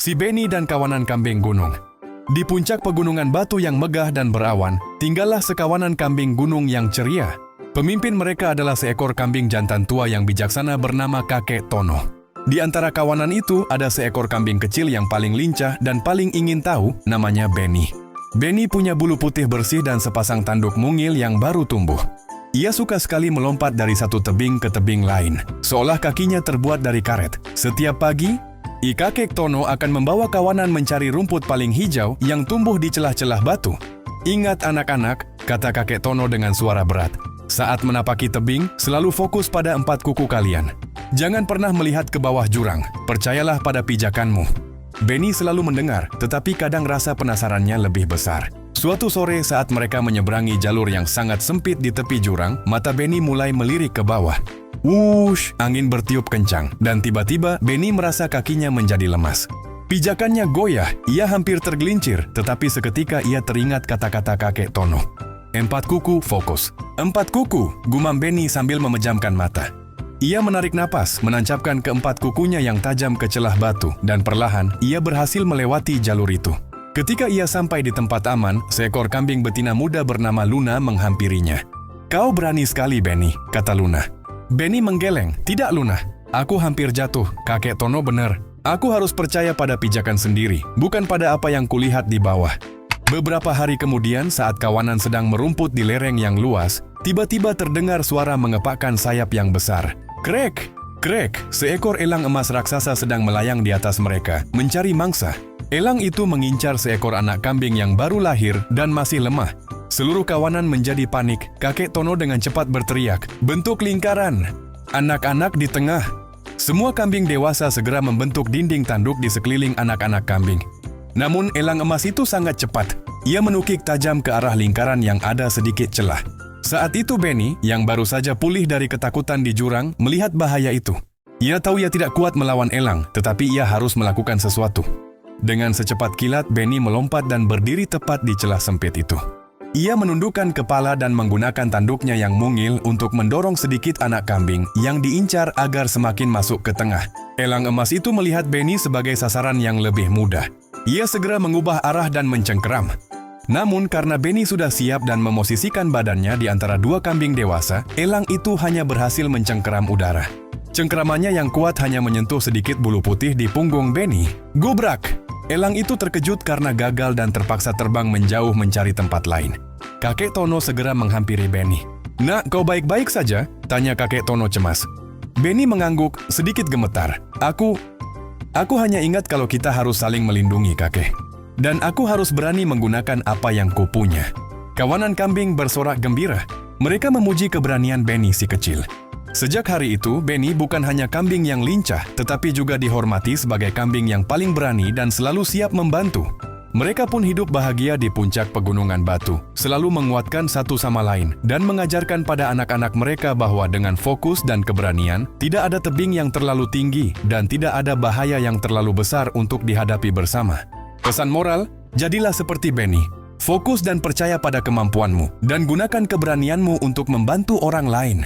Si Benny dan kawanan kambing gunung. Di puncak pegunungan batu yang megah dan berawan, tinggallah sekawanan kambing gunung yang ceria. Pemimpin mereka adalah seekor kambing jantan tua yang bijaksana bernama Kakek Tono. Di antara kawanan itu ada seekor kambing kecil yang paling lincah dan paling ingin tahu, namanya Benny. Benny punya bulu putih bersih dan sepasang tanduk mungil yang baru tumbuh. Ia suka sekali melompat dari satu tebing ke tebing lain, seolah kakinya terbuat dari karet. Setiap pagi, Kakek Tono akan membawa kawanan mencari rumput paling hijau yang tumbuh di celah-celah batu. Ingat anak-anak, kata Kakek Tono dengan suara berat. Saat menapaki tebing, selalu fokus pada 4 kuku kalian. Jangan pernah melihat ke bawah jurang, percayalah pada pijakanmu. Benny selalu mendengar, tetapi kadang rasa penasarannya lebih besar. Suatu sore saat mereka menyeberangi jalur yang sangat sempit di tepi jurang, mata Benny mulai melirik ke bawah. Wush, angin bertiup kencang, dan tiba-tiba Benny merasa kakinya menjadi lemas. Pijakannya goyah, ia hampir tergelincir, tetapi seketika ia teringat kata-kata Kakek Tono. 4 kuku fokus. 4 kuku, gumam Benny sambil memejamkan mata. Ia menarik napas, menancapkan ke-4 kukunya yang tajam ke celah batu, dan perlahan ia berhasil melewati jalur itu. Ketika ia sampai di tempat aman, seekor kambing betina muda bernama Luna menghampirinya. Kau berani sekali, Benny, kata Luna. Benny menggeleng, tidak Luna. Aku hampir jatuh, Kakek Tono benar. Aku harus percaya pada pijakan sendiri, bukan pada apa yang kulihat di bawah. Beberapa hari kemudian saat kawanan sedang merumput di lereng yang luas, tiba-tiba terdengar suara mengepakkan sayap yang besar. Krek, krek, seekor elang emas raksasa sedang melayang di atas mereka, mencari mangsa. Elang itu mengincar seekor anak kambing yang baru lahir dan masih lemah. Seluruh kawanan menjadi panik. Kakek Tono dengan cepat berteriak, bentuk lingkaran. Anak-anak di tengah. Semua kambing dewasa segera membentuk dinding tanduk di sekeliling anak-anak kambing. Namun elang emas itu sangat cepat. Ia menukik tajam ke arah lingkaran yang ada sedikit celah. Saat itu Benny, yang baru saja pulih dari ketakutan di jurang, melihat bahaya itu. Ia tahu ia tidak kuat melawan elang, tetapi ia harus melakukan sesuatu. Dengan secepat kilat, Benny melompat dan berdiri tepat di celah sempit itu. Ia menundukkan kepala dan menggunakan tanduknya yang mungil untuk mendorong sedikit anak kambing yang diincar agar semakin masuk ke tengah. Elang emas itu melihat Benny sebagai sasaran yang lebih mudah. Ia segera mengubah arah dan mencengkeram. Namun karena Benny sudah siap dan memosisikan badannya di antara 2 kambing dewasa, elang itu hanya berhasil mencengkeram udara. Cengkeramannya yang kuat hanya menyentuh sedikit bulu putih di punggung Benny. Gubrak! Elang itu terkejut karena gagal dan terpaksa terbang menjauh mencari tempat lain. Kakek Tono segera menghampiri Benny. Nak, kau baik-baik saja? Tanya Kakek Tono cemas. Benny mengangguk, sedikit gemetar. Aku hanya ingat kalau kita harus saling melindungi, kakek. Dan aku harus berani menggunakan apa yang kupunya. Kawanan kambing bersorak gembira. Mereka memuji keberanian Benny si kecil. Sejak hari itu, Benny bukan hanya kambing yang lincah, tetapi juga dihormati sebagai kambing yang paling berani dan selalu siap membantu. Mereka pun hidup bahagia di puncak pegunungan batu, selalu menguatkan satu sama lain, dan mengajarkan pada anak-anak mereka bahwa dengan fokus dan keberanian, tidak ada tebing yang terlalu tinggi, dan tidak ada bahaya yang terlalu besar untuk dihadapi bersama. Pesan moral, jadilah seperti Benny. Fokus dan percaya pada kemampuanmu, dan gunakan keberanianmu untuk membantu orang lain.